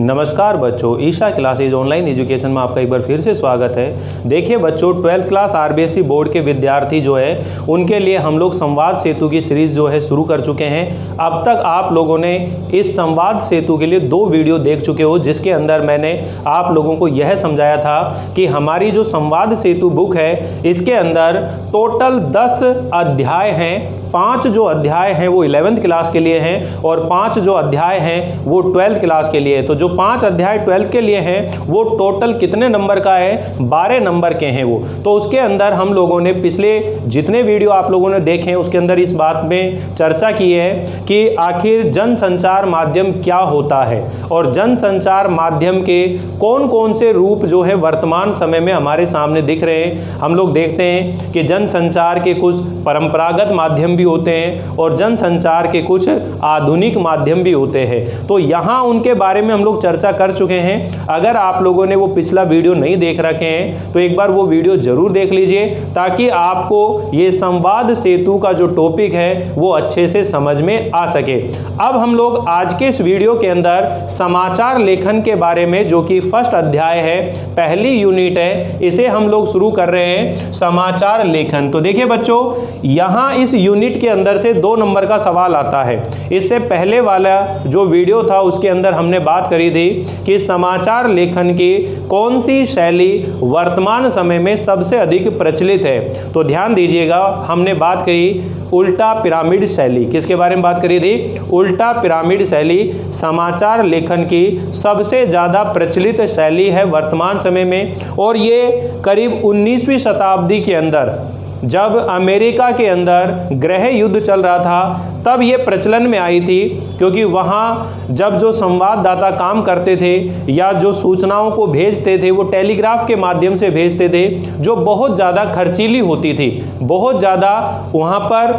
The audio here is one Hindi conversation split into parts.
नमस्कार बच्चों, ईशा क्लासेज ऑनलाइन एजुकेशन में आपका एक बार फिर से स्वागत है। देखिए बच्चों, 12th क्लास आरबीएसई बोर्ड के विद्यार्थी जो है उनके लिए हम लोग संवाद सेतु की सीरीज़ जो है शुरू कर चुके हैं। अब तक आप लोगों ने इस संवाद सेतु के लिए 2 वीडियो देख चुके हो, जिसके अंदर मैंने आप लोगों को यह समझाया था कि हमारी जो संवाद सेतु बुक है इसके अंदर टोटल 10 अध्याय हैं। 5 जो अध्याय हैं वो 11th क्लास के लिए हैं और 5 जो अध्याय हैं वो 12th क्लास के लिए। तो जो 5 अध्याय 12th के लिए हैं वो टोटल कितने नंबर का है? 12 नंबर के हैं वो। तो उसके अंदर हम लोगों ने पिछले जितने वीडियो आप लोगों ने देखे हैं उसके अंदर इस बात में चर्चा की है कि आखिर जनसंचार माध्यम क्या होता है और जनसंचार माध्यम के कौन कौन से रूप जो है वर्तमान समय में हमारे सामने दिख रहे हैं। हम लोग देखते हैं कि जनसंचार के कुछ परंपरागत माध्यम भी होते हैं और जनसंचार के कुछ आधुनिक माध्यम भी होते हैं। तो यहाँ उनके बारे में हम लोग चर्चा कर चुके हैं। अगर आप लोगों ने वो पिछला वीडियो नहीं देख रखे हैं तो एक बार वो वीडियो जरूर देख लीजिए, ताकि आपको ये संवाद सेतु का जो टॉपिक है वो अच्छे से समझ में आ सके। अब हम लोग आज के इस वीडियो के अंदर समाचार लेखन के बारे में, जो कि फर्स्ट अध्याय है, पहली यूनिट है, इसे हम लोग शुरू कर रहे हैं, समाचार लेखन। तो देखिए बच्चों, यहाँ इस यूनिट के अंदर से 2 नंबर का सवाल आता है। इससे पहले वाला जो वीडियो था उसके अंदर हमने बात करी थी कि समाचार लेखन की कौन सी शैली वर्तमान समय में सबसे अधिक प्रचलित है। तो ध्यान दीजिएगा, हमने बात करी उल्टा पिरामिड शैली। किसके बारे में बात करी थी? उल्टा पिरामिड शैली समाचार लेखन की सबसे ज़्यादा प्रचलित शैली है वर्तमान समय में। और ये करीब 19वीं शताब्दी के अंदर, जब अमेरिका के अंदर गृह युद्ध चल रहा था, तब ये प्रचलन में आई थी, क्योंकि वहाँ जब जो संवाददाता काम करते थे या जो सूचनाओं को भेजते थे वो टेलीग्राफ के माध्यम से भेजते थे, जो बहुत ज़्यादा खर्चीली होती थी, बहुत ज़्यादा वहाँ पर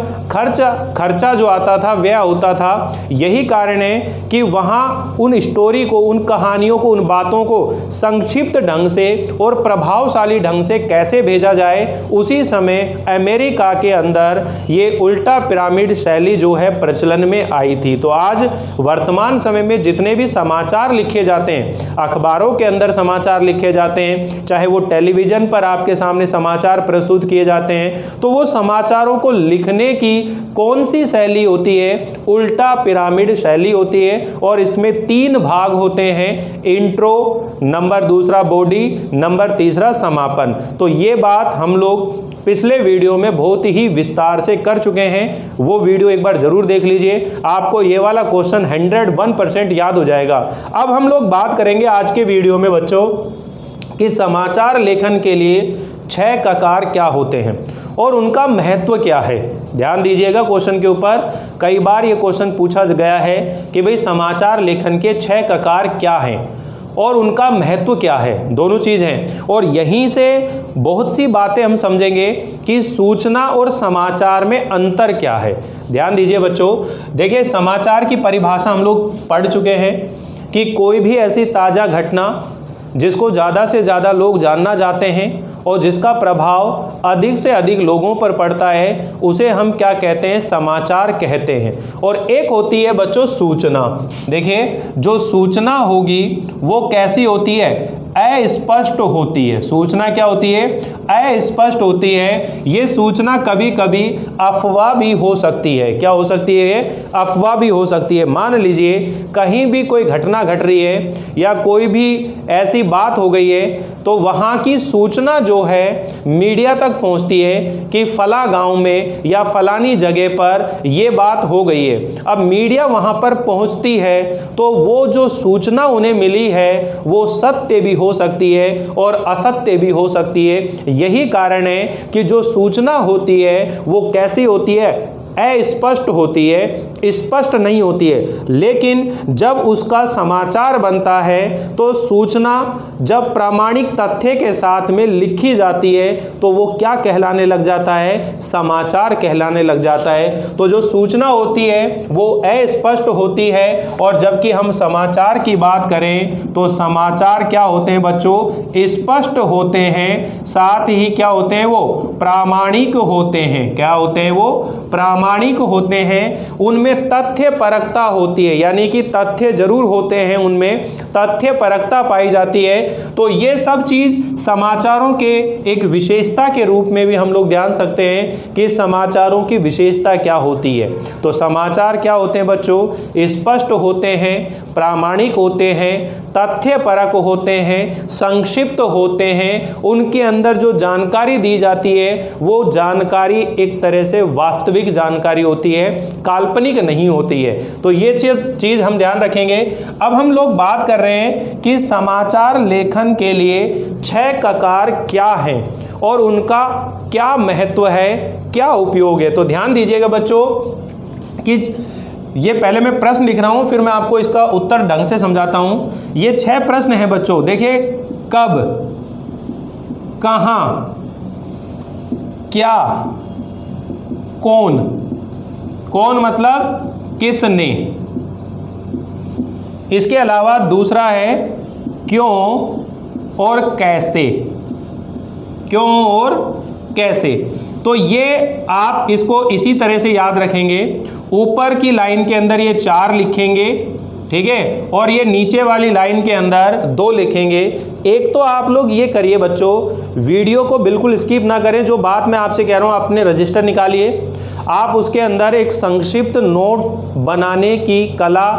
खर्चा जो आता था व्यय होता था। यही कारण है कि वहाँ उन स्टोरी को, उन कहानियों को, उन बातों को संक्षिप्त ढंग से और प्रभावशाली ढंग से कैसे भेजा जाए, उसी समय अमेरिका के अंदर ये उल्टा पिरामिड शैली जो है प्रचलन में आई थी। तो आज वर्तमान समय में जितने भी समाचार लिखे जाते हैं, अखबारों के अंदर समाचार लिखे जाते हैं, चाहे वो टेलीविजन पर आपके सामने समाचार प्रस्तुत किए जाते हैं, तो वो समाचारों को लिखने की कौन सी शैली होती है? उल्टा पिरामिड शैली होती है। और इसमें 3 भाग होते हैं, इंट्रो, नंबर 2 बॉडी, नंबर 3 समापन। तो ये बात हम लोग पिछले वीडियो में बहुत ही विस्तार से कर चुके हैं, वो वीडियो एक बार जरूर देख लीजिए, आपको ये वाला क्वेश्चन 101% याद हो जाएगा। अब हम लोग बात करेंगे आज के वीडियो में बच्चों कि समाचार लेखन के लिए 6 ककार क्या होते हैं और उनका महत्व क्या है। ध्यान दीजिएगा, क्वेश्चन के ऊपर कई बार ये क्वेश्चन पूछा गया है कि भाई समाचार लेखन के 6 ककार क्या हैं और उनका महत्व क्या है। दोनों चीज़ हैं और यहीं से बहुत सी बातें हम समझेंगे कि सूचना और समाचार में अंतर क्या है। ध्यान दीजिए बच्चों, देखिए समाचार की परिभाषा हम लोग पढ़ चुके हैं कि कोई भी ऐसी ताज़ा घटना जिसको ज़्यादा से ज़्यादा लोग जानना चाहते हैं और जिसका प्रभाव अधिक से अधिक लोगों पर पड़ता है, उसे हम क्या कहते हैं? समाचार कहते हैं। और एक होती है बच्चों सूचना। देखिए, जो सूचना होगी वो कैसी होती है? अस्पष्ट होती है। सूचना क्या होती है? अस्पष्ट होती है। ये सूचना कभी कभी अफवाह भी हो सकती है। क्या हो सकती है? अफवाह भी हो सकती है। मान लीजिए कहीं भी कोई घटना घट रही है या कोई भी ऐसी बात हो गई है, तो वहाँ की सूचना जो है मीडिया तक पहुँचती है कि फला गांव में या फलानी जगह पर ये बात हो गई है। अब मीडिया वहाँ पर पहुँचती है तो वो जो सूचना उन्हें मिली है वो सत्य भी हो सकती है और असत्य भी हो सकती है। यही कारण है कि जो सूचना होती है वो कैसी होती है? अस्पष्ट होती है, स्पष्ट नहीं होती है। लेकिन जब उसका समाचार बनता है तो सूचना जब प्रामाणिक तथ्य के साथ में लिखी जाती है तो वो क्या कहलाने लग जाता है? समाचार कहलाने लग जाता है। तो जो सूचना होती है वो अस्पष्ट होती है। और जबकि हम समाचार की बात करें तो समाचार क्या होते हैं बच्चों? स्पष्ट होते हैं, साथ ही क्या होते हैं? वो प्रामाणिक होते हैं। क्या होते हैं वो? प्रामाणिक प्रामाणिक होते हैं, उनमें तथ्य परकता होती है, यानी कि तथ्य जरूर होते हैं, उनमें तथ्य परकता पाई जाती है। तो ये सब चीज समाचारों के एक विशेषता के रूप में भी हम लोग ध्यान सकते हैं कि समाचारों की विशेषता क्या होती है। तो समाचार क्या होते हैं बच्चों? स्पष्ट होते हैं, प्रामाणिक होते हैं, तथ्य परक होते हैं, संक्षिप्त होते हैं, उनके अंदर जो जानकारी दी जाती है वो जानकारी एक तरह से वास्तविक जानकारी होती है, काल्पनिक नहीं होती है। तो ये चीज हम ध्यान रखेंगे। अब हम लोग बात कर रहे हैं कि समाचार लेखन के लिए 6 ककार क्या हैं और उनका क्या महत्व है, क्या उपयोग है। तो ध्यान दीजिएगा बच्चों कि ये पहले मैं प्रश्न लिख रहा हूं, फिर मैं आपको इसका उत्तर ढंग से समझाता हूं। ये 6 प्रश्न हैं बच्चों। देखिए, कब, कहां, क्या, कौन, कौन मतलब किसने। इसके अलावा दूसरा है क्यों और कैसे, क्यों और कैसे। तो ये आप इसको इसी तरह से याद रखेंगे। ऊपर की लाइन के अंदर ये 4 लिखेंगे, ठीक है, और ये नीचे वाली लाइन के अंदर 2 लिखेंगे। एक तो आप लोग ये करिए बच्चों, वीडियो को बिल्कुल स्किप ना करें। जो बात मैं आपसे कह रहा हूँ, आपने रजिस्टर निकालिए, आप उसके अंदर एक संक्षिप्त नोट बनाने की कला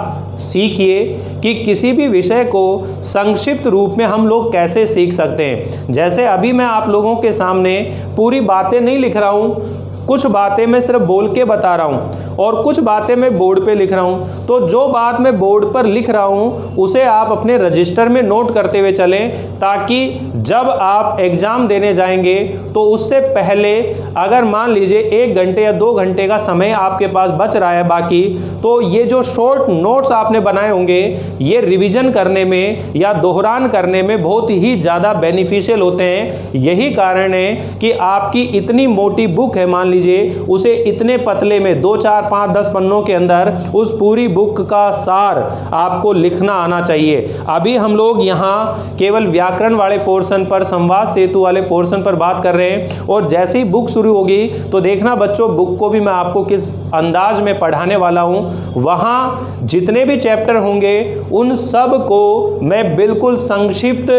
सीखिए कि किसी भी विषय को संक्षिप्त रूप में हम लोग कैसे सीख सकते हैं। जैसे अभी मैं आप लोगों के सामने पूरी बातें नहीं लिख रहा हूँ, कुछ बातें मैं सिर्फ बोल के बता रहा हूँ और कुछ बातें मैं बोर्ड पे लिख रहा हूँ। तो जो बात मैं बोर्ड पर लिख रहा हूँ उसे आप अपने रजिस्टर में नोट करते हुए चलें, ताकि जब आप एग्ज़ाम देने जाएंगे तो उससे पहले अगर मान लीजिए 1 घंटे या 2 घंटे का समय आपके पास बच रहा है बाकी, तो ये जो शॉर्ट नोट्स आपने बनाए होंगे ये रिविज़न करने में या दोहरान करने में बहुत ही ज़्यादा बेनिफिशियल होते हैं। यही कारण है कि आपकी इतनी मोटी बुक है, मान लीजिए, उसे इतने पतले में 2, 4, 5, 10 पन्नों के अंदर उस पूरी बुक का सार आपको लिखना आना चाहिए। अभी हम लोग यहाँ केवल व्याकरण वाले पोर्शन पर, संवाद सेतु वाले पोर्शन पर बात कर रहे हैं, और जैसे ही बुक शुरू होगी तो देखना बच्चों, बुक को भी मैं आपको किस अंदाज में पढ़ाने वाला हूँ। वहाँ जितने भी चैप्टर होंगे उन सब को मैं बिल्कुल संक्षिप्त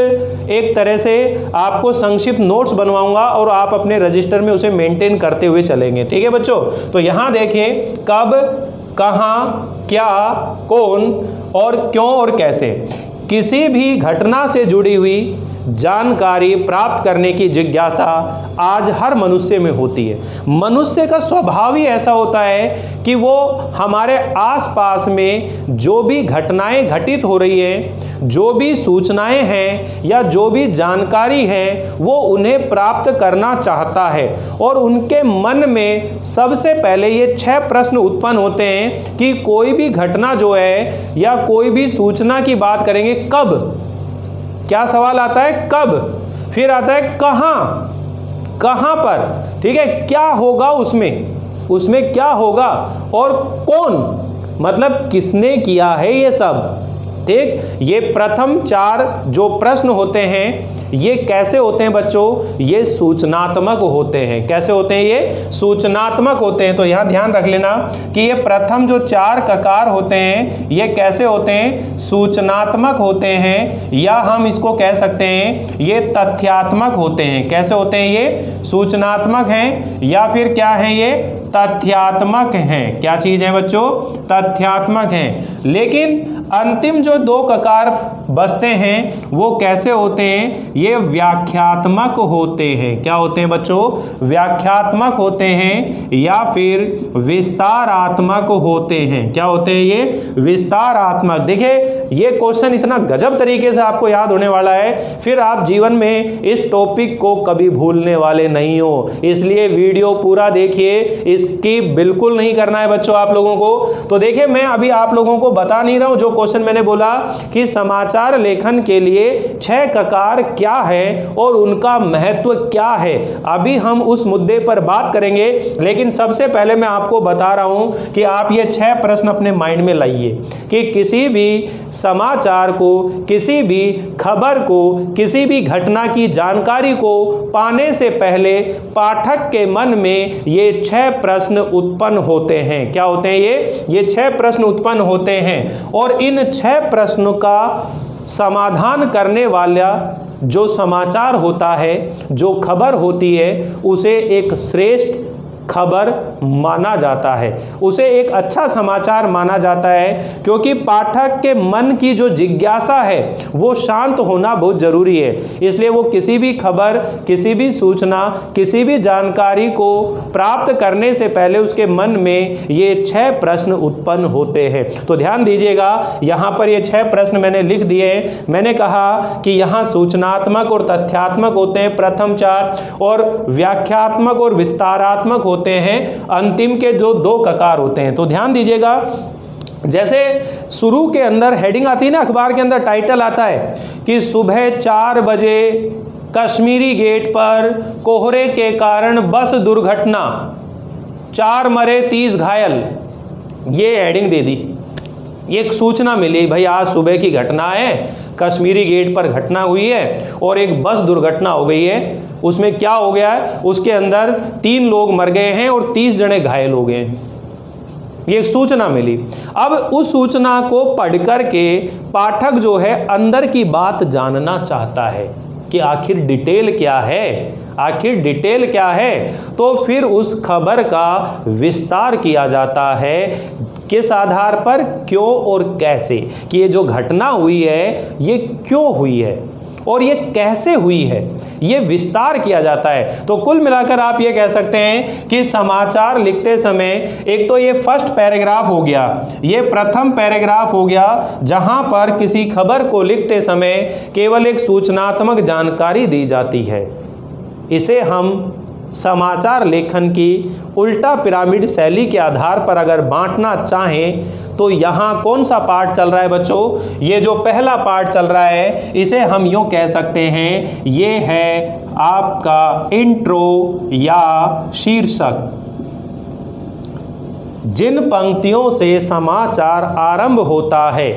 एक तरह से आपको संक्षिप्त नोट्स बनवाऊंगा और आप अपने रजिस्टर में उसे मेंटेन करते हुए चलेंगे, ठीक है बच्चों। तो यहाँ देखें, कब, कहाँ, क्या, कौन और क्यों और कैसे। किसी भी घटना से जुड़ी हुई जानकारी प्राप्त करने की जिज्ञासा आज हर मनुष्य में होती है। मनुष्य का स्वभाव ही ऐसा होता है कि वो हमारे आसपास में जो भी घटनाएं घटित हो रही हैं, जो भी सूचनाएं हैं या जो भी जानकारी है, वो उन्हें प्राप्त करना चाहता है। और उनके मन में सबसे पहले ये 6 प्रश्न उत्पन्न होते हैं कि कोई भी घटना जो है या कोई भी सूचना की बात करेंगे, कब, क्या सवाल आता है, कब, फिर आता है कहाँ, कहाँ पर, ठीक है, क्या होगा उसमें, उसमें क्या होगा, और कौन, मतलब किसने किया है ये सब, ठीक। ये प्रथम 4 जो प्रश्न होते हैं ये कैसे होते हैं बच्चों? ये सूचनात्मक होते हैं। कैसे होते हैं? ये सूचनात्मक होते हैं। तो यहाँ ध्यान रख लेना कि ये प्रथम जो 4 ककार होते हैं ये कैसे होते हैं? सूचनात्मक होते हैं, या हम इसको कह सकते हैं ये तथ्यात्मक होते हैं। कैसे होते हैं? ये सूचनात्मक हैं, या फिर क्या है, ये तथ्यात्मक हैं। क्या चीज है बच्चों? तथ्यात्मक हैं। लेकिन अंतिम जो 2 ककार बचते हैं वो कैसे होते हैं? ये व्याख्यात्मक होते हैं। क्या होते हैं बच्चों? व्याख्यात्मक होते हैं या फिर विस्तारात्मक होते हैं। क्या होते हैं ये? विस्तारात्मक। देखिए ये क्वेश्चन इतना गजब तरीके से आपको याद होने वाला है, फिर आप जीवन में इस टॉपिक को कभी भूलने वाले नहीं हो। इसलिए वीडियो पूरा देखिए, इसकी बिल्कुल नहीं करना है बच्चों आप लोगों को। तो देखिए मैं अभी आप लोगों को बता नहीं रहा हूं, जो क्वेश्चन मैंने बोला कि समाचार लेखन के लिए 6 ककार क्या है और उनका महत्व क्या है, अभी हम उस मुद्दे पर बात करेंगे। लेकिन सबसे पहले मैं आपको बता रहा हूं कि आप ये 6 प्रश्न अपने माइंड में लाइए कि किसी भी समाचार को, किसी भी खबर को, किसी भी घटना की जानकारी को पाने से पहले पाठक के मन में ये 6 प्रश्न प्रश्न उत्पन्न होते हैं। क्या होते हैं ये 6 प्रश्न उत्पन्न होते हैं और इन 6 प्रश्नों का समाधान करने वाला जो समाचार होता है, जो खबर होती है, उसे एक श्रेष्ठ खबर माना जाता है, उसे एक अच्छा समाचार माना जाता है, क्योंकि पाठक के मन की जो जिज्ञासा है वो शांत होना बहुत ज़रूरी है। इसलिए वो किसी भी खबर, किसी भी सूचना, किसी भी जानकारी को प्राप्त करने से पहले उसके मन में ये 6 प्रश्न उत्पन्न होते हैं। तो ध्यान दीजिएगा, यहाँ पर ये 6 प्रश्न मैंने लिख दिए हैं। मैंने कहा कि यहाँ सूचनात्मक और तथ्यात्मक होते हैं प्रथम 4, और व्याख्यात्मक और विस्तारात्मक होते हैं अंतिम के जो 2 ककार होते हैं। तो ध्यान दीजिएगा, जैसे शुरू के अंदर हेडिंग आती है ना, अखबार के अंदर टाइटल आता है कि सुबह 4 बजे कश्मीरी गेट पर कोहरे के कारण बस दुर्घटना, 4 मरे 30 घायल, ये हेडिंग दे दी। एक सूचना मिली, भाई आज सुबह की घटना है, कश्मीरी गेट पर घटना हुई है और एक बस दुर्घटना हो गई है। उसमें क्या हो गया है, उसके अंदर 3 लोग मर गए हैं और 30 जने घायल हो गए हैं। ये एक सूचना मिली। अब उस सूचना को पढ़ कर के पाठक जो है अंदर की बात जानना चाहता है कि आखिर डिटेल क्या है, आखिर डिटेल क्या है। तो फिर उस खबर का विस्तार किया जाता है, किस आधार पर, क्यों और कैसे, कि ये जो घटना हुई है ये क्यों हुई है और ये कैसे हुई है, ये विस्तार किया जाता है। तो कुल मिलाकर आप ये कह सकते हैं कि समाचार लिखते समय एक तो ये फर्स्ट पैराग्राफ हो गया, ये प्रथम पैराग्राफ हो गया, जहां पर किसी खबर को लिखते समय केवल एक सूचनात्मक जानकारी दी जाती है। इसे हम समाचार लेखन की उल्टा पिरामिड शैली के आधार पर अगर बांटना चाहें तो यहाँ कौन सा पार्ट चल रहा है बच्चों, ये जो पहला पार्ट चल रहा है इसे हम यूँ कह सकते हैं, ये है आपका इंट्रो या शीर्षक। जिन पंक्तियों से समाचार आरंभ होता है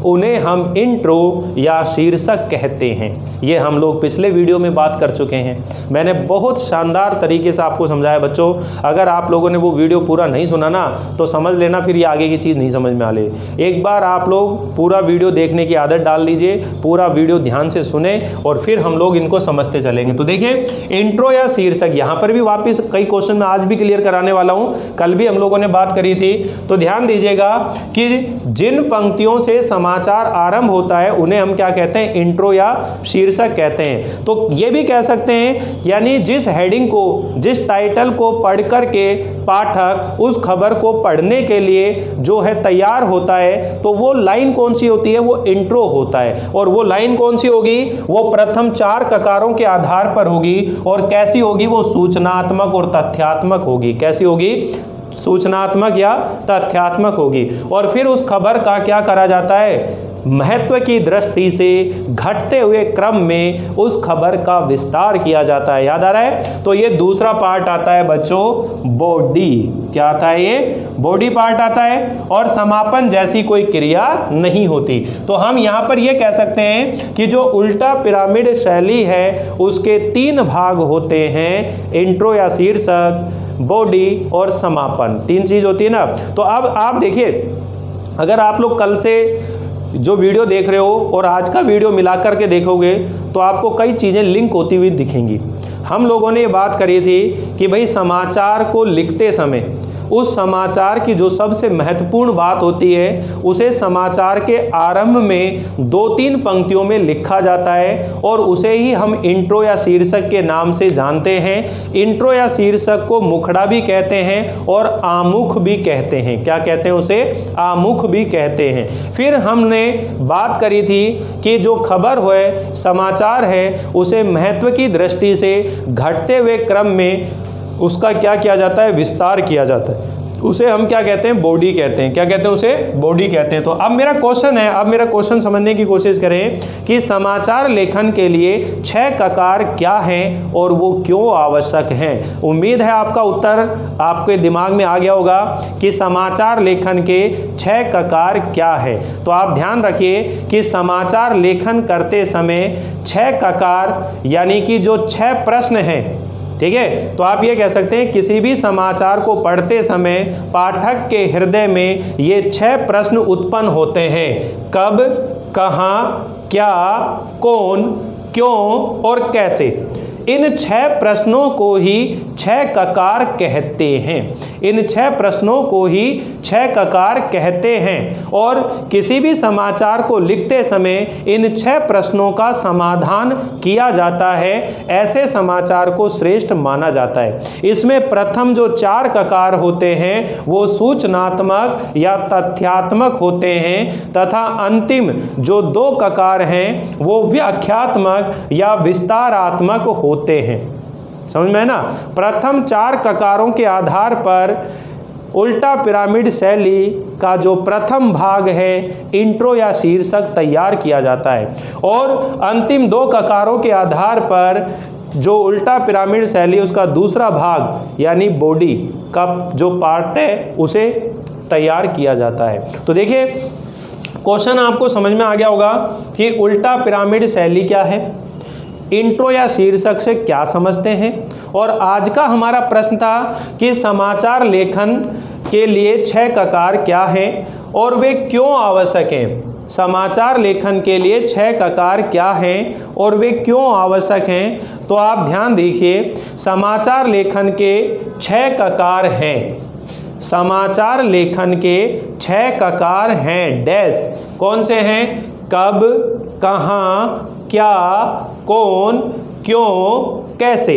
उन्हें हम इंट्रो या शीर्षक कहते हैं। ये हम लोग पिछले वीडियो में बात कर चुके हैं। मैंने बहुत शानदार तरीके से आपको समझाया बच्चों। अगर आप लोगों ने वो वीडियो पूरा नहीं सुना ना तो समझ लेना फिर ये आगे की चीज़ नहीं समझ में आ ले। एक बार आप लोग पूरा वीडियो देखने की आदत डाल लीजिए, पूरा वीडियो ध्यान से सुने और फिर हम लोग इनको समझते चलेंगे। तो देखिए, इंट्रो या शीर्षक, यहाँ पर भी वापस कई क्वेश्चन में आज भी क्लियर कराने वाला हूँ, कल भी हम लोगों ने बात करी थी। तो ध्यान दीजिएगा कि जिन पंक्तियों से समाचार आरंभ होता है उन्हें हम क्या कहते हैं, इंट्रो या शीर्षक कहते हैं। तो ये भी कह सकते हैं, यानी जिस हेडिंग को, जिस टाइटल को पढ़ करके पाठक उस खबर को पढ़ने के लिए जो है तैयार होता है, तो वो लाइन कौन सी होती है, वो इंट्रो होता है। और वो लाइन कौन सी होगी, वो प्रथम 4 ककारों के आधार पर होगी। और कैसी होगी, वो सूचनात्मक और तथ्यात्मक होगी। कैसी होगी, सूचनात्मक या तथ्यात्मक होगी। और फिर उस खबर का क्या करा जाता है, महत्व की दृष्टि से घटते हुए क्रम में उस खबर का विस्तार किया जाता है। याद आ रहा है। तो ये दूसरा पार्ट आता है बच्चों, बॉडी। क्या आता है, ये बॉडी पार्ट आता है। और समापन जैसी कोई क्रिया नहीं होती। तो हम यहाँ पर ये कह सकते हैं कि जो उल्टा पिरामिड शैली है उसके 3 भाग होते हैं, इंट्रो या शीर्षक, बॉडी और समापन। 3 चीज होती है ना। तो अब आप देखिए, अगर आप लोग कल से जो वीडियो देख रहे हो और आज का वीडियो मिलाकर के देखोगे तो आपको कई चीज़ें लिंक होती हुई दिखेंगी। हम लोगों ने ये बात करी थी कि भाई समाचार को लिखते समय उस समाचार की जो सबसे महत्वपूर्ण बात होती है उसे समाचार के आरंभ में 2-3 पंक्तियों में लिखा जाता है और उसे ही हम इंट्रो या शीर्षक के नाम से जानते हैं। इंट्रो या शीर्षक को मुखड़ा भी कहते हैं और आमुख भी कहते हैं। क्या कहते हैं उसे, आमुख भी कहते हैं। फिर हमने बात करी थी कि जो खबर है, समाचार है, उसे महत्व की दृष्टि से घटते हुए क्रम में उसका क्या किया जाता है, विस्तार किया जाता है। उसे हम क्या कहते हैं, बॉडी कहते हैं। क्या कहते हैं उसे, बॉडी कहते हैं। तो अब मेरा क्वेश्चन है, अब मेरा क्वेश्चन समझने की कोशिश करें कि समाचार लेखन के लिए 6 ककार क्या हैं और वो क्यों आवश्यक हैं। उम्मीद है आपका उत्तर आपके दिमाग में आ गया होगा कि समाचार लेखन के 6 ककार क्या है। तो आप ध्यान रखिए कि समाचार लेखन करते समय 6 ककार यानी कि जो 6 प्रश्न हैं ठीक है। तो आप ये कह सकते हैं किसी भी समाचार को पढ़ते समय पाठक के हृदय में ये 6 प्रश्न उत्पन्न होते हैं। कब, कहाँ, क्या, कौन, क्यों और कैसे। इन 6 प्रश्नों को ही 6 ककार कहते हैं। इन 6 प्रश्नों को ही 6 ककार कहते हैं। और किसी भी समाचार को लिखते समय इन 6 प्रश्नों का समाधान किया जाता है। ऐसे समाचार को श्रेष्ठ माना जाता है। इसमें प्रथम जो 4 ककार होते हैं वो सूचनात्मक या तथ्यात्मक होते हैं, तथा अंतिम जो 2 ककार हैं वो व्याख्यात्मक या विस्तारात्मक होते हैं। समझ में ना। प्रथम 4 ककारों के आधार पर उल्टा पिरामिड शैली का जो प्रथम भाग है इंट्रो या शीर्षक तैयार किया जाता है, और अंतिम 2 ककारों के आधार पर जो उल्टा पिरामिड शैली उसका दूसरा भाग यानी बॉडी का जो पार्ट है उसे तैयार किया जाता है। तो देखिए क्वेश्चन आपको समझ में आ गया होगा कि उल्टा पिरामिड शैली क्या है, इंट्रो या शीर्षक से क्या समझते हैं। और आज का हमारा प्रश्न था कि समाचार लेखन के लिए 6 ककार क्या हैं और वे क्यों आवश्यक हैं। समाचार लेखन के लिए 6 ककार क्या हैं और वे क्यों आवश्यक हैं। तो आप ध्यान दीजिए, समाचार लेखन के 6 ककार हैं। समाचार लेखन के 6 ककार हैं। डैश कौन से हैं? कब, कहाँ, क्या, कौन, क्यों, कैसे।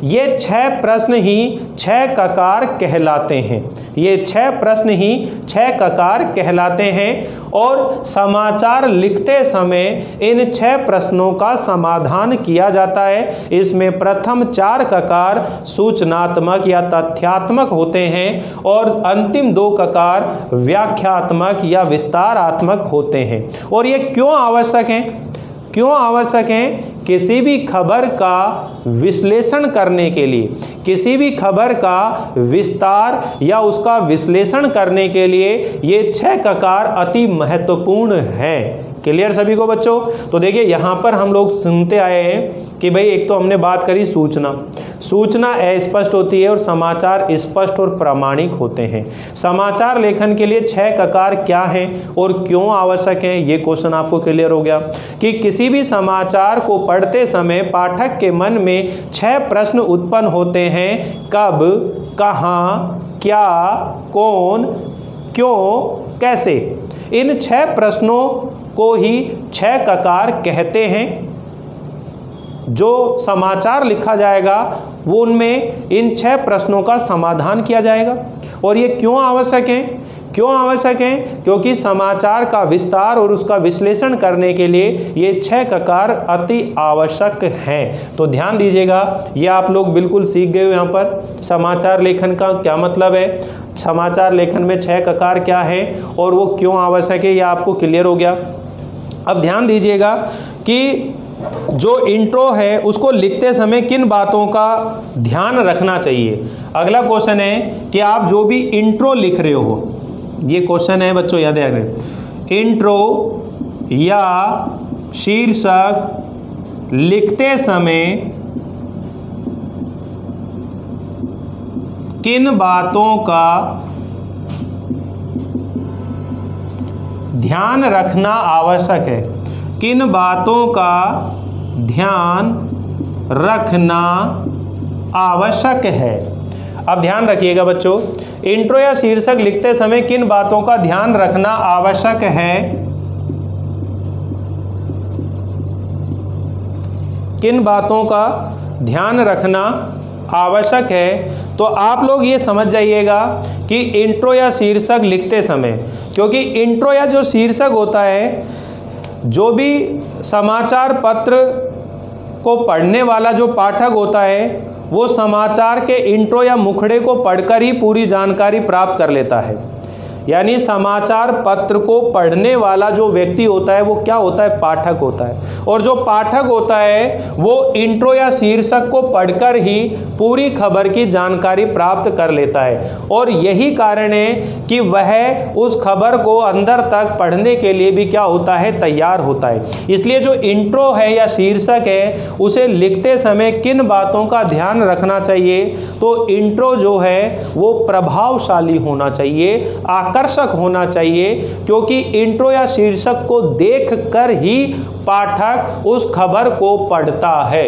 ये 6 प्रश्न ही 6 ककार कहलाते हैं। ये 6 प्रश्न ही 6 ककार कहलाते हैं। और समाचार लिखते समय इन 6 प्रश्नों का समाधान किया जाता है। इसमें प्रथम 4 ककार सूचनात्मक या तथ्यात्मक होते हैं और अंतिम 2 ककार व्याख्यात्मक या विस्तारात्मक होते हैं। और ये क्यों आवश्यक हैं? क्यों आवश्यक हैं? किसी भी खबर का विश्लेषण करने के लिए, किसी भी खबर का विस्तार या उसका विश्लेषण करने के लिए ये 6 ककार अति महत्वपूर्ण हैं। क्लियर सभी को बच्चों? तो देखिए यहाँ पर हम लोग सुनते आए हैं कि भाई एक तो हमने बात करी सूचना अस्पष्ट होती है और समाचार स्पष्ट और प्रामाणिक होते हैं। समाचार लेखन के लिए 6 ककार क्या हैं और क्यों आवश्यक हैं, ये क्वेश्चन आपको क्लियर हो गया कि किसी भी समाचार को पढ़ते समय पाठक के मन में 6 प्रश्न उत्पन्न होते हैं। कब, कहाँ, क्या, कौन, क्यों, कैसे। इन 6 प्रश्नों को ही 6 ककार कहते हैं। जो समाचार लिखा जाएगा वो उनमें इन 6 प्रश्नों का समाधान किया जाएगा। और ये क्यों आवश्यक है? क्यों आवश्यक है? क्योंकि समाचार का विस्तार और उसका विश्लेषण करने के लिए ये 6 ककार अति आवश्यक हैं। तो ध्यान दीजिएगा, ये आप लोग बिल्कुल सीख गए हो। यहाँ पर समाचार लेखन का क्या मतलब है, समाचार लेखन में 6 ककार क्या है और वो क्यों आवश्यक है, ये आपको क्लियर हो गया। अब ध्यान दीजिएगा कि जो इंट्रो है उसको लिखते समय किन बातों का ध्यान रखना चाहिए। अगला क्वेश्चन है कि आप जो भी इंट्रो लिख रहे हो, ये क्वेश्चन है बच्चों, याद रखें। इंट्रो या शीर्षक लिखते समय किन बातों का ध्यान रखना आवश्यक है। किन बातों का ध्यान रखना आवश्यक है। अब ध्यान रखिएगा बच्चों, इंट्रो या शीर्षक लिखते समय किन बातों का ध्यान रखना आवश्यक है। किन बातों का ध्यान रखना आवश्यक है। तो आप लोग ये समझ जाइएगा कि इंट्रो या शीर्षक लिखते समय, क्योंकि इंट्रो या जो शीर्षक होता है, जो भी समाचार पत्र को पढ़ने वाला जो पाठक होता है वो समाचार के इंट्रो या मुखड़े को पढ़कर ही पूरी जानकारी प्राप्त कर लेता है। यानी समाचार पत्र को पढ़ने वाला जो व्यक्ति होता है वो क्या होता है? पाठक होता है। और जो पाठक होता है वो इंट्रो या शीर्षक को पढ़कर ही पूरी खबर की जानकारी प्राप्त कर लेता है, और यही कारण है कि वह उस खबर को अंदर तक पढ़ने के लिए भी क्या होता है? तैयार होता है। इसलिए जो इंट्रो है या शीर्षक है उसे लिखते समय किन बातों का ध्यान रखना चाहिए? तो इंट्रो जो है वो प्रभावशाली होना चाहिए, आकर्षक होना चाहिए, क्योंकि इंट्रो या शीर्षक को देखकर ही पाठक उस खबर को पढ़ता है।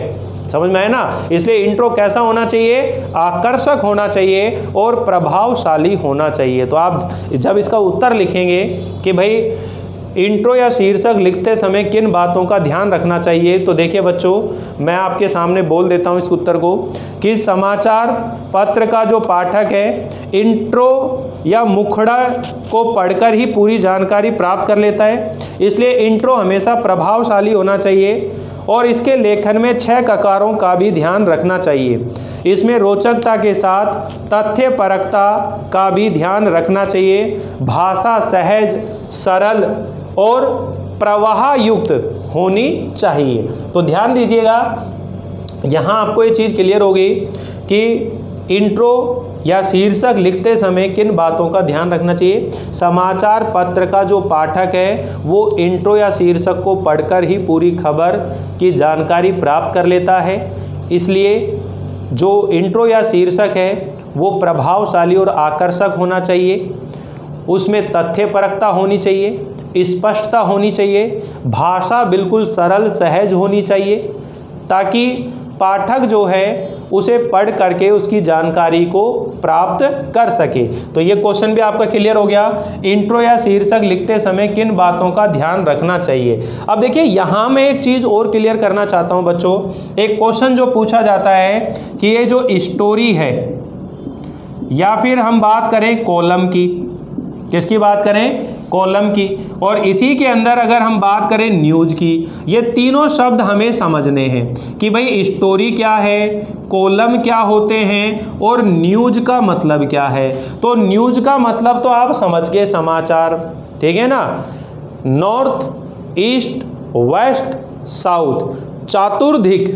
समझ में है ना? इसलिए इंट्रो कैसा होना चाहिए? आकर्षक होना चाहिए और प्रभावशाली होना चाहिए। तो आप जब इसका उत्तर लिखेंगे कि भाई इंट्रो या शीर्षक लिखते समय किन बातों का ध्यान रखना चाहिए, तो देखिए बच्चों, मैं आपके सामने बोल देता हूं इस उत्तर को कि समाचार पत्र का जो पाठक है इंट्रो या मुखड़ा को पढ़कर ही पूरी जानकारी प्राप्त कर लेता है। इसलिए इंट्रो हमेशा प्रभावशाली होना चाहिए और इसके लेखन में 6 ककारों का भी ध्यान रखना चाहिए। इसमें रोचकता के साथ तथ्यपरकता का भी ध्यान रखना चाहिए। भाषा सहज, सरल और प्रवाह युक्त होनी चाहिए। तो ध्यान दीजिएगा, यहाँ आपको ये चीज़ क्लियर होगी कि इंट्रो या शीर्षक लिखते समय किन बातों का ध्यान रखना चाहिए। समाचार पत्र का जो पाठक है वो इंट्रो या शीर्षक को पढ़कर ही पूरी खबर की जानकारी प्राप्त कर लेता है। इसलिए जो इंट्रो या शीर्षक है वो प्रभावशाली और आकर्षक होना चाहिए, उसमें तथ्यपरकता होनी चाहिए, स्पष्टता होनी चाहिए, भाषा बिल्कुल सरल सहज होनी चाहिए, ताकि पाठक जो है उसे पढ़ करके उसकी जानकारी को प्राप्त कर सके। तो ये क्वेश्चन भी आपका क्लियर हो गया। इंट्रो या शीर्षक लिखते समय किन बातों का ध्यान रखना चाहिए। अब देखिए, यहाँ मैं एक चीज़ और क्लियर करना चाहता हूँ बच्चों। एक क्वेश्चन जो पूछा जाता है कि ये जो स्टोरी है, या फिर हम बात करें कॉलम की, किसकी बात करें? कॉलम की, और इसी के अंदर अगर हम बात करें न्यूज़ की, ये तीनों शब्द हमें समझने हैं कि भाई स्टोरी क्या है, कॉलम क्या होते हैं और न्यूज़ का मतलब क्या है। तो न्यूज़ का मतलब तो आप समझ गए, समाचार, ठीक है ना। नॉर्थ, ईस्ट, वेस्ट, साउथ, चतुर्दिक,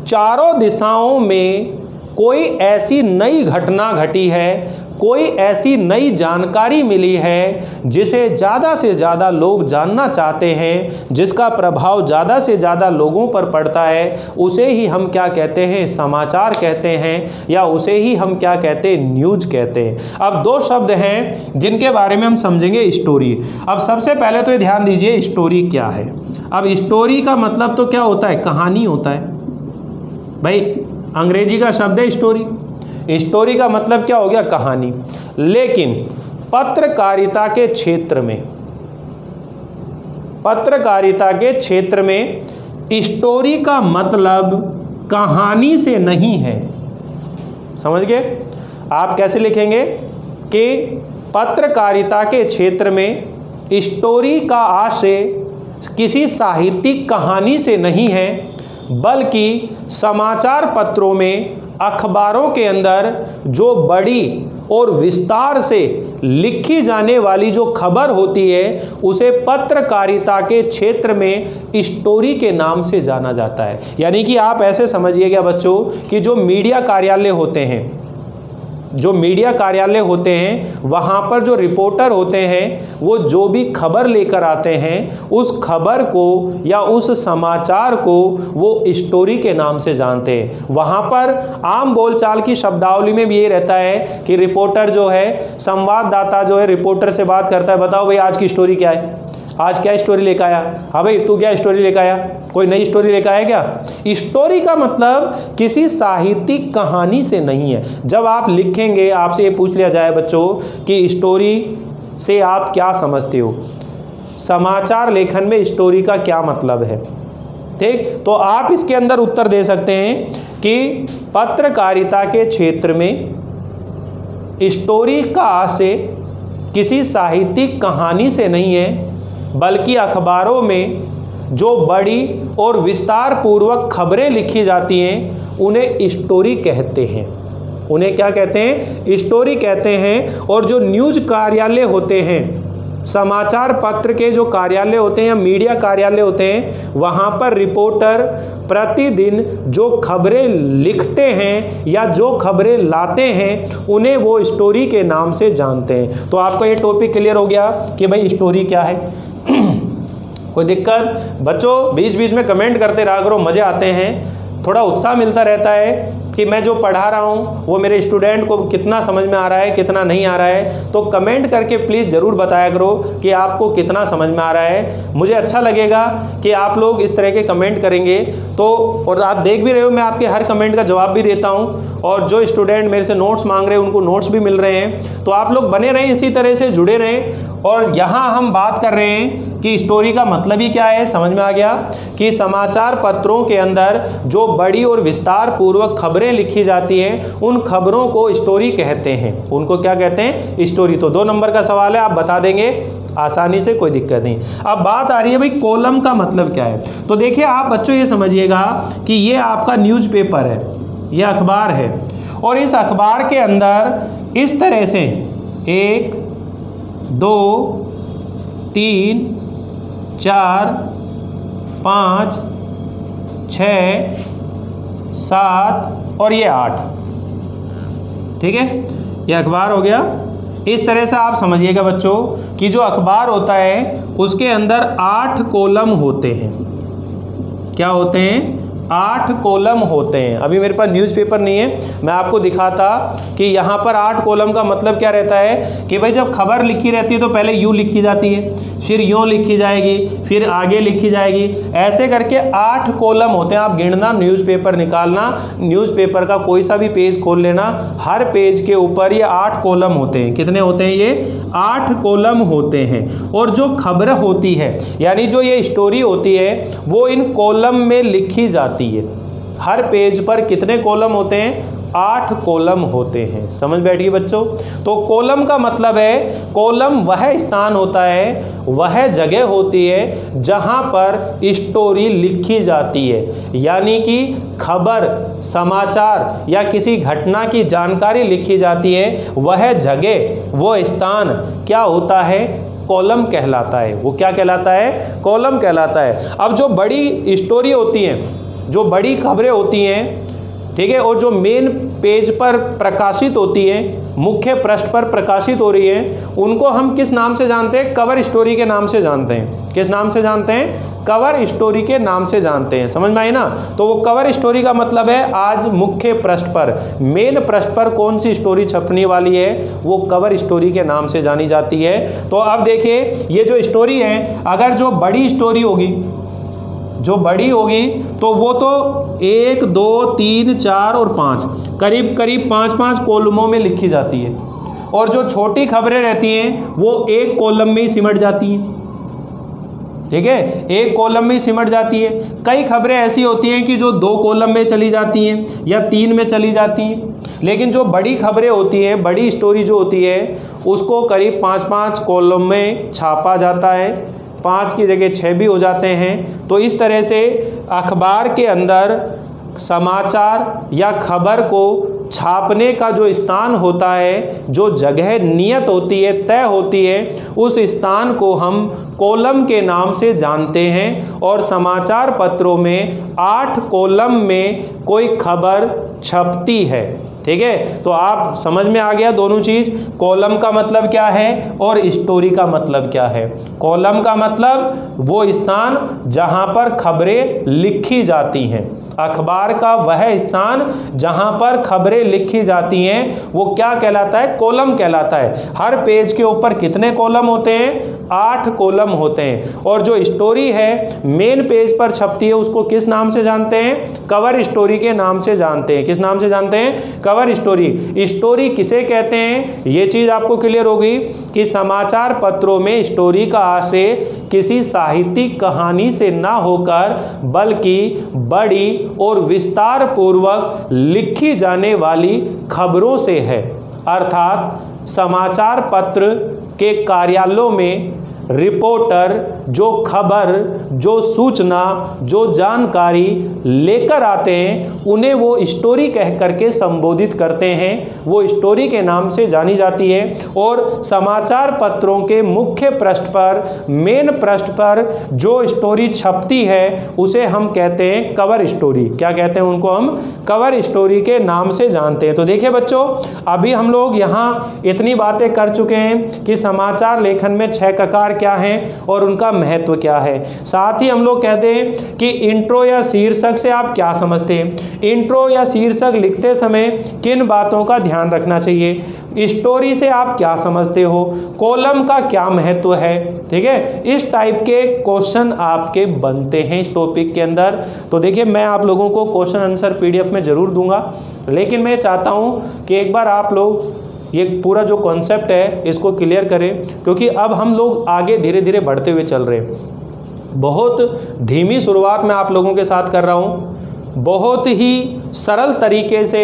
चारों दिशाओं में कोई ऐसी नई घटना घटी है, कोई ऐसी नई जानकारी मिली है जिसे ज़्यादा से ज़्यादा लोग जानना चाहते हैं, जिसका प्रभाव ज़्यादा से ज़्यादा लोगों पर पड़ता है, उसे ही हम क्या कहते हैं? समाचार कहते हैं, या उसे ही हम क्या कहते हैं? न्यूज़ कहते हैं। अब 2 शब्द हैं जिनके बारे में हम समझेंगे, स्टोरी। अब सबसे पहले तो ये ध्यान दीजिए, स्टोरी क्या है। अब स्टोरी का मतलब तो क्या होता है? कहानी होता है भाई। अंग्रेजी का शब्द है स्टोरी। स्टोरी का मतलब क्या हो गया? कहानी। लेकिन पत्रकारिता के क्षेत्र में, पत्रकारिता के क्षेत्र में स्टोरी का मतलब कहानी से नहीं है। समझ गए? आप कैसे लिखेंगे कि पत्रकारिता के क्षेत्र में स्टोरी का आशय किसी साहित्यिक कहानी से नहीं है, बल्कि समाचार पत्रों में, अखबारों के अंदर जो बड़ी और विस्तार से लिखी जाने वाली जो खबर होती है उसे पत्रकारिता के क्षेत्र में स्टोरी के नाम से जाना जाता है। यानी कि आप ऐसे समझिएगा बच्चों कि जो मीडिया कार्यालय होते हैं, जो मीडिया कार्यालय होते हैं, वहाँ पर जो रिपोर्टर होते हैं वो जो भी खबर लेकर आते हैं उस खबर को या उस समाचार को वो स्टोरी के नाम से जानते हैं। वहाँ पर आम बोलचाल की शब्दावली में भी ये रहता है कि रिपोर्टर जो है, संवाददाता जो है रिपोर्टर से बात करता है, बताओ भाई आज की स्टोरी क्या है, आज क्या स्टोरी लेकर आया? हाँ भाई, तू क्या स्टोरी लेकर आया? कोई नई स्टोरी लेकर आया क्या? स्टोरी का मतलब किसी साहित्यिक कहानी से नहीं है। जब आप लिखेंगे, आपसे ये पूछ लिया जाए बच्चों कि स्टोरी से आप क्या समझते हो, समाचार लेखन में स्टोरी का क्या मतलब है, ठीक? तो आप इसके अंदर उत्तर दे सकते हैं कि पत्रकारिता के क्षेत्र में स्टोरी का आशय किसी साहित्यिक कहानी से नहीं है, बल्कि अखबारों में जो बड़ी और विस्तार पूर्वक खबरें लिखी जाती हैं उन्हें स्टोरी कहते हैं, उन्हें क्या कहते हैं? स्टोरी कहते हैं। और जो न्यूज कार्यालय होते हैं, समाचार पत्र के जो कार्यालय होते हैं या मीडिया कार्यालय होते हैं, वहाँ पर रिपोर्टर प्रतिदिन जो खबरें लिखते हैं या जो खबरें लाते हैं उन्हें वो स्टोरी के नाम से जानते हैं। तो आपका ये टॉपिक क्लियर हो गया कि भाई स्टोरी क्या है। कोई दिक्कत? बच्चों बीच बीच में कमेंट करते रहा करो, मज़े आते हैं, थोड़ा उत्साह मिलता रहता है कि मैं जो पढ़ा रहा हूँ वो मेरे स्टूडेंट को कितना समझ में आ रहा है, कितना नहीं आ रहा है। तो कमेंट करके प्लीज़ ज़रूर बताया करो कि आपको कितना समझ में आ रहा है। मुझे अच्छा लगेगा कि आप लोग इस तरह के कमेंट करेंगे। तो और आप देख भी रहे हो मैं आपके हर कमेंट का जवाब भी देता हूँ, और जो स्टूडेंट मेरे से नोट्स मांग रहे हैं उनको नोट्स भी मिल रहे हैं। तो आप लोग बने रहें, इसी तरह से जुड़े रहें। और यहाँ हम बात कर रहे हैं कि स्टोरी का मतलब ही क्या है। समझ में आ गया कि समाचार पत्रों के अंदर जो बड़ी और विस्तार पूर्वक खबरें लिखी जाती हैं उन खबरों को स्टोरी कहते हैं। उनको क्या कहते हैं? स्टोरी। तो 2 नंबर का सवाल है, आप बता देंगे आसानी से, कोई दिक्कत नहीं। अब बात आ रही है भाई कॉलम का मतलब क्या है। तो देखिए आप बच्चों ये समझिएगा कि ये आपका न्यूज़पेपर है, ये अखबार है, और इस अखबार के अंदर इस तरह से 1 2 3 4 5 6 7 और ये 8। ठीक है, ये अखबार हो गया। इस तरह से आप समझिएगा बच्चों कि जो अखबार होता है उसके अंदर 8 कॉलम होते हैं। क्या होते हैं? 8 कॉलम होते हैं। अभी मेरे पास न्यूज़पेपर नहीं है, मैं आपको दिखाता कि यहाँ पर 8 कॉलम का मतलब क्या रहता है कि भाई जब खबर लिखी रहती है तो पहले यूँ लिखी जाती है, फिर यूँ लिखी जाएगी, फिर आगे लिखी जाएगी, ऐसे करके 8 कॉलम होते हैं। आप गिनना, न्यूज़पेपर निकालना, न्यूज़पेपर का कोई सा भी पेज खोल लेना, हर पेज के ऊपर ये 8 कॉलम होते हैं। कितने होते हैं? ये 8 कॉलम होते हैं। और जो खबर होती है यानी जो ये स्टोरी होती है वो इन कॉलम में लिखी जाती है। हर पेज पर कितने कॉलम होते हैं? 8 कॉलम होते हैं। समझ बैठिए बच्चों। तो कॉलम का मतलब है, कॉलम वह स्थान होता है, वह जगह होती है जहां पर स्टोरी लिखी जाती है। यानी कि खबर, समाचार या किसी घटना की जानकारी लिखी जाती है, वह जगह, वो स्थान क्या होता है? कॉलम कहलाता है। वो क्या कहलाता है? कॉलम कहलाता है। अब जो बड़ी स्टोरी होती हैं, जो बड़ी खबरें होती हैं, ठीक है, और जो मेन पेज पर प्रकाशित होती है, मुख्य पृष्ठ पर प्रकाशित हो रही है, उनको हम किस नाम से जानते हैं? कवर स्टोरी के नाम से जानते हैं। किस नाम से जानते हैं? कवर स्टोरी के नाम से जानते हैं। समझ में आई ना? तो वो कवर स्टोरी का मतलब है आज मुख्य पृष्ठ पर, मेन पृष्ठ पर कौन सी स्टोरी छपने वाली है, वो कवर स्टोरी के नाम से जानी जाती है। तो अब देखिए ये जो स्टोरी है, अगर जो बड़ी स्टोरी होगी, जो बड़ी होगी तो वो तो 1 2 3 4 और 5 करीब करीब 5-5 कॉलमों में लिखी जाती है। और जो छोटी खबरें रहती हैं वो एक कॉलम में ही सिमट जाती हैं। ठीक है, एक कॉलम में ही सिमट जाती है। कई खबरें ऐसी होती हैं कि जो 2 कॉलम में चली जाती हैं या 3 में चली जाती हैं। लेकिन जो बड़ी खबरें होती हैं, बड़ी स्टोरी जो होती है, उसको करीब 5-5 कॉलम में छापा जाता है। 5 की जगह 6 भी हो जाते हैं। तो इस तरह से अखबार के अंदर समाचार या खबर को छापने का जो स्थान होता है, जो जगह नियत होती है, तय होती है, उस स्थान को हम कॉलम के नाम से जानते हैं। और समाचार पत्रों में 8 कॉलम में कोई खबर छपती है। ठीक है, तो आप समझ में आ गया दोनों चीज। कॉलम का मतलब क्या है और स्टोरी का मतलब क्या है। कॉलम का मतलब वो स्थान जहां पर खबरें लिखी जाती हैं। अखबार का वह स्थान जहां पर खबरें लिखी जाती हैं वो क्या कहलाता है? कॉलम कहलाता है। हर पेज के ऊपर कितने कॉलम होते हैं? 8 कॉलम होते हैं। और जो स्टोरी है मेन पेज पर छपती है उसको किस नाम से जानते हैं? कवर स्टोरी के नाम से जानते हैं। किस नाम से जानते हैं? Cover story. स्टोरी किसे कहते हैं ये चीज आपको क्लियर होगी कि समाचार पत्रों में स्टोरी का आशय किसी साहित्यिक कहानी से ना होकर बल्कि बड़ी और विस्तार पूर्वक लिखी जाने वाली खबरों से है। अर्थात समाचार पत्र के कार्यालयों में रिपोर्टर जो खबर, जो सूचना, जो जानकारी लेकर आते हैं उन्हें वो स्टोरी कह करके संबोधित करते हैं, वो स्टोरी के नाम से जानी जाती है। और समाचार पत्रों के मुख्य पृष्ठ पर, मेन पृष्ठ पर जो स्टोरी छपती है उसे हम कहते हैं कवर स्टोरी। क्या कहते हैं उनको? हम कवर स्टोरी के नाम से जानते हैं। तो देखिए बच्चों, अभी हम लोग यहाँ इतनी बातें कर चुके हैं कि समाचार लेखन में 6 ककार क्या हैं और उनका महत्व क्या है। साथ ही हम लोग कहते हैं कि इंट्रो या शीर्षक से आप क्या समझते हैं, इंट्रो या शीर्षक लिखते समय किन बातों का ध्यान रखना चाहिए, स्टोरी से आप क्या समझते हो, कॉलम का क्या महत्व है। ठीक है, इस टाइप के क्वेश्चन आपके बनते हैं इस टॉपिक के अंदर। तो देखिए, मैं आप लोगों को क्वेश्चन आंसर PDF में ज़रूर दूंगा, लेकिन मैं चाहता हूँ कि एक बार आप लोग ये पूरा जो कॉन्सेप्ट है इसको क्लियर करें, क्योंकि अब हम लोग आगे धीरे धीरे बढ़ते हुए चल रहे हैं। बहुत धीमी शुरुआत मैं आप लोगों के साथ कर रहा हूँ, बहुत ही सरल तरीके से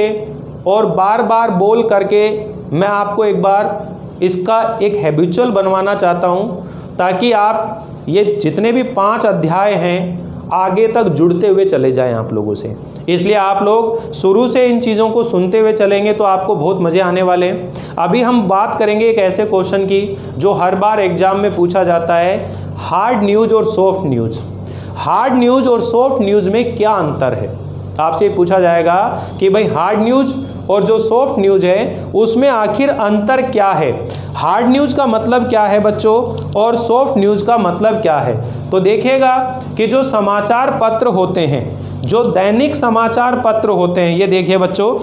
और बार बार बोल करके मैं आपको एक बार इसका एक हैबिचुअल बनवाना चाहता हूँ, ताकि आप ये जितने भी 5 अध्याय हैं आगे तक जुड़ते हुए चले जाएं आप लोगों से। इसलिए आप लोग शुरू से इन चीज़ों को सुनते हुए चलेंगे तो आपको बहुत मज़े आने वाले हैं। अभी हम बात करेंगे एक ऐसे क्वेश्चन की जो हर बार एग्जाम में पूछा जाता है, हार्ड न्यूज़ और सॉफ्ट न्यूज़। हार्ड न्यूज़ और सॉफ्ट न्यूज़ में क्या अंतर है? आपसे पूछा जाएगा कि भाई हार्ड न्यूज़ और जो सॉफ्ट न्यूज़ है उसमें आखिर अंतर क्या है। हार्ड न्यूज़ का मतलब क्या है बच्चों, और सॉफ्ट न्यूज़ का मतलब क्या है? तो देखिएगा कि जो समाचार पत्र होते हैं, जो दैनिक समाचार पत्र होते हैं, ये देखिए बच्चों,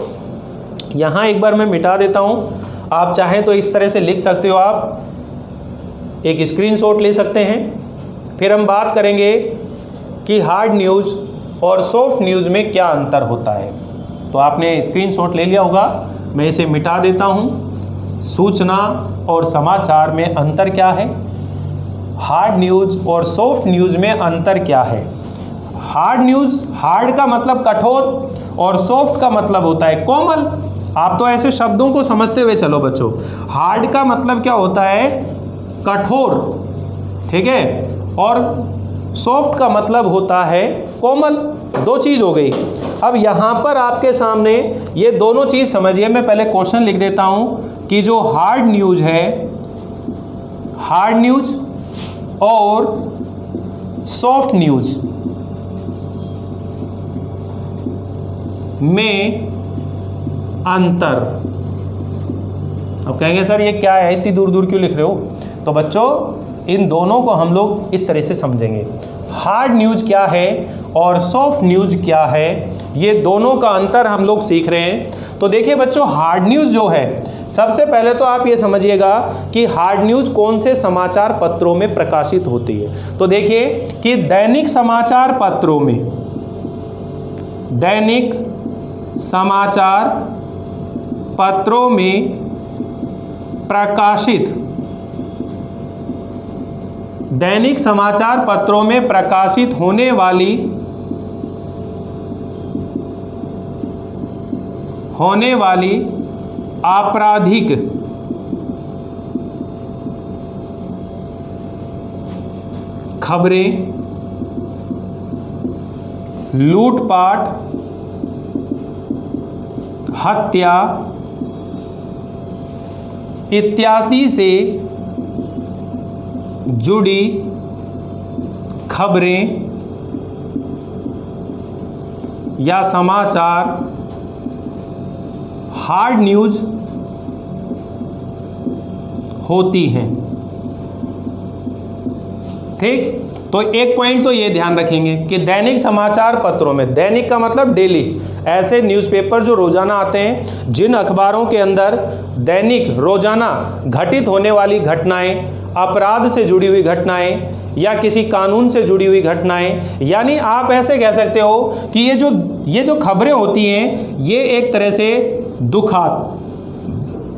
यहाँ एक बार मैं मिटा देता हूँ। आप चाहें तो इस तरह से लिख सकते हो, आप एक स्क्रीनशॉट ले सकते हैं। फिर हम बात करेंगे कि हार्ड न्यूज़ और सॉफ्ट न्यूज़ में क्या अंतर होता है। तो आपने स्क्रीनशॉट ले लिया होगा, मैं इसे मिटा देता हूँ। सूचना और समाचार में अंतर क्या है, हार्ड न्यूज़ और सॉफ्ट न्यूज़ में अंतर क्या है। हार्ड न्यूज़, हार्ड का मतलब कठोर और सॉफ्ट का मतलब होता है कोमल। आप तो ऐसे शब्दों को समझते हुए चलो बच्चों। हार्ड का मतलब क्या होता है, कठोर, ठीक है, और सॉफ्ट का मतलब होता है कोमल। 2 चीज़ हो गई। अब यहाँ पर आपके सामने ये दोनों चीज़ समझिए। मैं पहले क्वेश्चन लिख देता हूँ कि जो हार्ड न्यूज़ है, हार्ड न्यूज़ और सॉफ्ट न्यूज़ में अंतर। अब कहेंगे सर ये क्या है, इतनी दूर दूर क्यों लिख रहे हो? तो बच्चों, इन दोनों को हम लोग इस तरह से समझेंगे। हार्ड न्यूज़ क्या है और सॉफ्ट न्यूज़ क्या है, ये दोनों का अंतर हम लोग सीख रहे हैं। तो देखिए बच्चों, हार्ड न्यूज़ जो है, सबसे पहले तो आप ये समझिएगा कि हार्ड न्यूज़ कौन से समाचार पत्रों में प्रकाशित होती है। तो देखिए कि दैनिक समाचार पत्रों में, दैनिक समाचार पत्रों में प्रकाशित, दैनिक समाचार पत्रों में प्रकाशित होने वाली आपराधिक खबरें, लूटपाट, हत्या इत्यादि से जुड़ी खबरें या समाचार हार्ड न्यूज़ होती हैं। ठीक, तो एक पॉइंट तो ये ध्यान रखेंगे कि दैनिक समाचार पत्रों में, दैनिक का मतलब डेली, ऐसे न्यूज़पेपर जो रोज़ाना आते हैं, जिन अखबारों के अंदर दैनिक रोज़ाना घटित होने वाली घटनाएं, अपराध से जुड़ी हुई घटनाएं या किसी कानून से जुड़ी हुई घटनाएं, यानी आप ऐसे कह सकते हो कि ये जो खबरें होती हैं, ये एक तरह से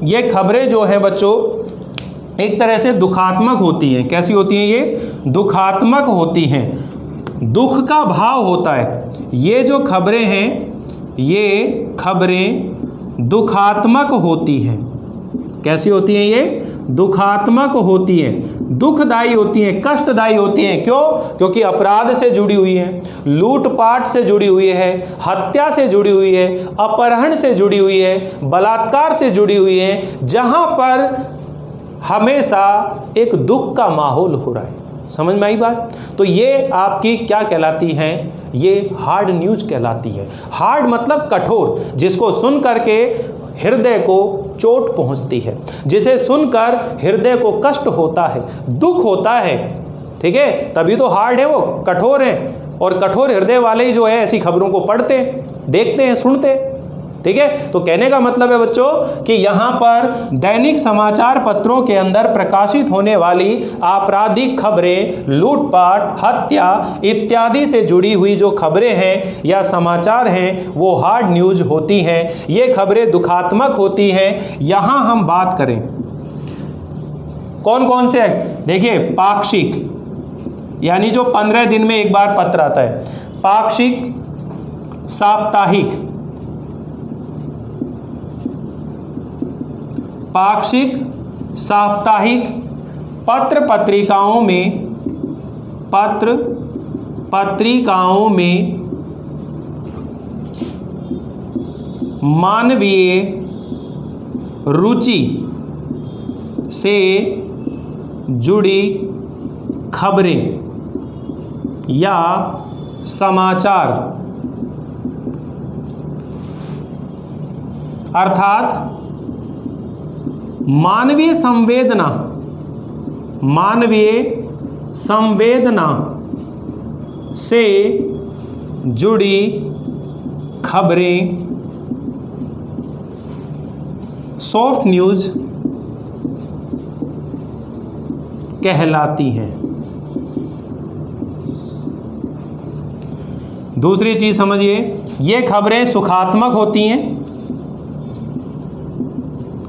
ये खबरें जो है बच्चों एक तरह से दुखात्मक होती हैं। कैसी होती हैं? ये दुखात्मक होती हैं, दुख का भाव होता है। ये जो खबरें हैं, ये खबरें दुखात्मक होती हैं। कैसी होती हैं ये? दुखात्मक होती हैं, दुखदायी होती हैं, कष्टदायी होती हैं। क्यों? क्योंकि अपराध से जुड़ी हुई हैं, लूटपाट से जुड़ी हुई है, हत्या से जुड़ी हुई है, अपहरण से जुड़ी हुई है, बलात्कार से जुड़ी हुई है, जहां पर हमेशा एक दुख का माहौल हो रहा है। समझ में आई बात? तो ये आपकी क्या कहलाती हैं? ये हार्ड न्यूज कहलाती है। हार्ड मतलब कठोर, जिसको सुन करके हृदय को चोट पहुंचती है, जिसे सुनकर हृदय को कष्ट होता है, दुख होता है। ठीक है, तभी तो हार्ड है, वो कठोर है। और कठोर हृदय वाले ही जो है ऐसी खबरों को पढ़ते, देखते हैं, सुनते। ठीक है, तो कहने का मतलब है बच्चों कि यहाँ पर दैनिक समाचार पत्रों के अंदर प्रकाशित होने वाली आपराधिक खबरें, लूटपाट, हत्या इत्यादि से जुड़ी हुई जो खबरें हैं या समाचार हैं वो हार्ड न्यूज होती हैं। ये खबरें दुखात्मक होती हैं। यहाँ हम बात करें कौन कौन से, देखिए पाक्षिक, यानी जो 15 दिन में एक बार पत्र आता है, पाक्षिक, साप्ताहिक, पाक्षिक, साप्ताहिक पत्र पत्रिकाओं में मानवीय रुचि से जुड़ी खबरें या समाचार, अर्थात मानवीय संवेदना से जुड़ी खबरें सॉफ्ट न्यूज कहलाती हैं। दूसरी चीज समझिए, ये खबरें सुखात्मक होती हैं।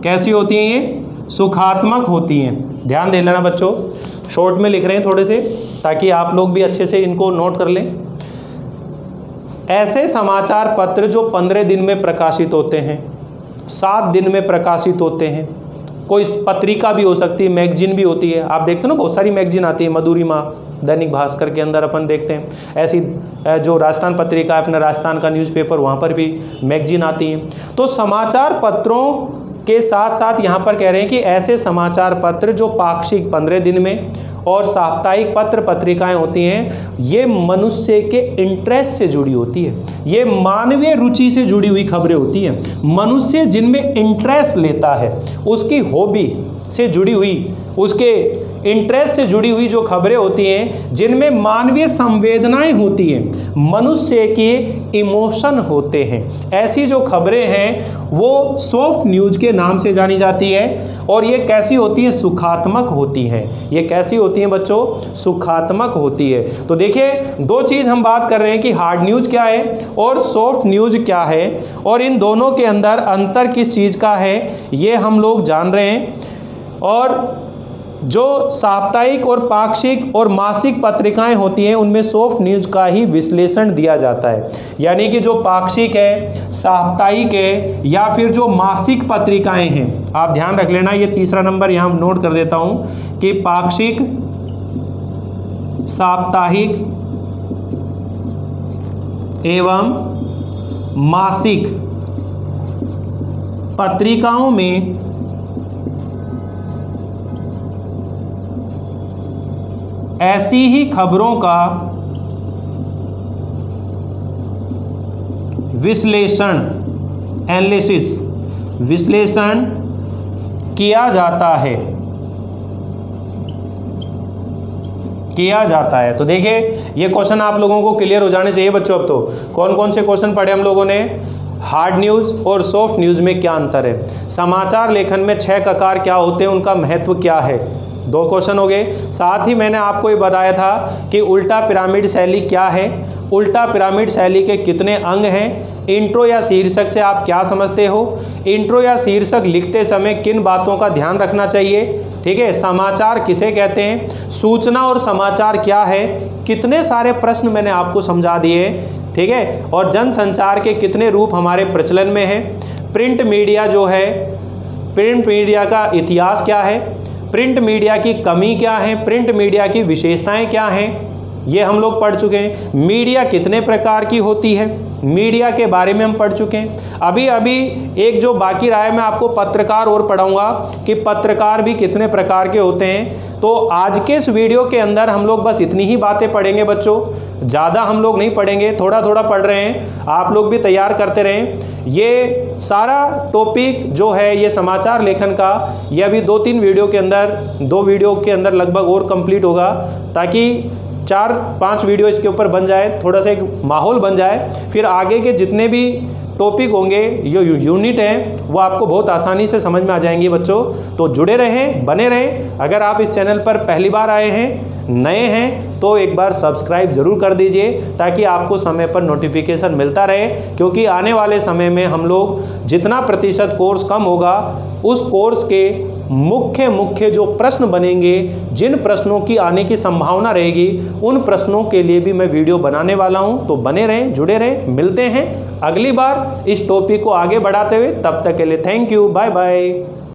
कैसी होती हैं ये? सुखात्मक होती हैं। ध्यान दे लेना बच्चों, शॉर्ट में लिख रहे हैं थोड़े से, ताकि आप लोग भी अच्छे से इनको नोट कर लें। ऐसे समाचार पत्र जो 15 दिन में प्रकाशित होते हैं, 7 दिन में प्रकाशित होते हैं, कोई पत्रिका भी हो सकती है, मैगजीन भी होती है। आप देखते हो ना, बहुत सारी मैगजीन आती है, मधुरिमा, दैनिक भास्कर के अंदर अपन देखते हैं। ऐसी जो राजस्थान पत्रिका है, अपना राजस्थान का न्यूज़पेपर, वहाँ पर भी मैगजीन आती हैं। तो समाचार पत्रों के साथ साथ यहाँ पर कह रहे हैं कि ऐसे समाचार पत्र जो पाक्षिक 15 दिन में और साप्ताहिक पत्र पत्रिकाएं होती हैं, ये मनुष्य के इंटरेस्ट से जुड़ी होती है, ये मानवीय रुचि से जुड़ी हुई खबरें होती हैं। मनुष्य जिनमें इंटरेस्ट लेता है, उसकी हॉबी से जुड़ी हुई, उसके इंटरेस्ट से जुड़ी हुई जो खबरें होती हैं, जिनमें मानवीय संवेदनाएं होती हैं, मनुष्य के इमोशन होते हैं, ऐसी जो खबरें हैं वो सॉफ्ट न्यूज के नाम से जानी जाती है। और ये कैसी होती है? सुखात्मक होती हैं। ये कैसी होती हैं बच्चों? सुखात्मक होती है। तो देखिए, दो चीज़ हम बात कर रहे हैं कि हार्ड न्यूज क्या है और सॉफ्ट न्यूज क्या है, और इन दोनों के अंदर अंतर किस चीज़ का है ये हम लोग जान रहे हैं। और जो साप्ताहिक और पाक्षिक और मासिक पत्रिकाएं होती हैं, उनमें सॉफ्ट न्यूज़ का ही विश्लेषण दिया जाता है। यानी कि जो पाक्षिक है, साप्ताहिक है, या फिर जो मासिक पत्रिकाएं हैं, आप ध्यान रख लेना, ये तीसरा नंबर यहाँ नोट कर देता हूँ कि पाक्षिक, साप्ताहिक एवं मासिक पत्रिकाओं में ऐसी ही खबरों का विश्लेषण, एनालिसिस, विश्लेषण किया जाता है। तो देखिए, ये क्वेश्चन आप लोगों को क्लियर हो जाने चाहिए बच्चों। अब तो कौन कौन से क्वेश्चन पढ़े हम लोगों ने? हार्ड न्यूज़ और सॉफ्ट न्यूज़ में क्या अंतर है, समाचार लेखन में 6 ककार क्या होते हैं, उनका महत्व क्या है, 2 क्वेश्चन हो गए। साथ ही मैंने आपको ये बताया था कि उल्टा पिरामिड शैली क्या है, उल्टा पिरामिड शैली के कितने अंग हैं, इंट्रो या शीर्षक से आप क्या समझते हो, इंट्रो या शीर्षक लिखते समय किन बातों का ध्यान रखना चाहिए, ठीक है, समाचार किसे कहते हैं, सूचना और समाचार क्या है, कितने सारे प्रश्न मैंने आपको समझा दिए, ठीक है। और जनसंचार के कितने रूप हमारे प्रचलन में हैं, प्रिंट मीडिया जो है प्रिंट मीडिया का इतिहास क्या है, प्रिंट मीडिया की कमी क्या है, प्रिंट मीडिया की विशेषताएं क्या हैं, ये हम लोग पढ़ चुके हैं। मीडिया कितने प्रकार की होती है, मीडिया के बारे में हम पढ़ चुके हैं। अभी एक जो बाकी रहा है, मैं आपको पत्रकार और पढ़ाऊंगा कि पत्रकार भी कितने प्रकार के होते हैं। तो आज के इस वीडियो के अंदर हम लोग बस इतनी ही बातें पढ़ेंगे बच्चों, ज़्यादा हम लोग नहीं पढ़ेंगे, थोड़ा थोड़ा पढ़ रहे हैं, आप लोग भी तैयार करते रहें। ये सारा टॉपिक जो है ये समाचार लेखन का, ये अभी 2-3 वीडियो के अंदर, 2 वीडियो के अंदर लगभग और कंप्लीट होगा, ताकि 4-5 वीडियो इसके ऊपर बन जाए, थोड़ा सा एक माहौल बन जाए। फिर आगे के जितने भी टॉपिक होंगे, जो यूनिट हैं, वो आपको बहुत आसानी से समझ में आ जाएंगे बच्चों। तो जुड़े रहें, बने रहें। अगर आप इस चैनल पर पहली बार आए हैं, नए हैं, तो एक बार सब्सक्राइब जरूर कर दीजिए, ताकि आपको समय पर नोटिफिकेशन मिलता रहे। क्योंकि आने वाले समय में हम लोग जितना प्रतिशत कोर्स कम होगा, उस कोर्स के मुख्य जो प्रश्न बनेंगे, जिन प्रश्नों की आने की संभावना रहेगी, उन प्रश्नों के लिए भी मैं वीडियो बनाने वाला हूं। तो बने रहें, जुड़े रहें। मिलते हैं अगली बार इस टॉपिक को आगे बढ़ाते हुए। तब तक के लिए थैंक यू, बाय बाय।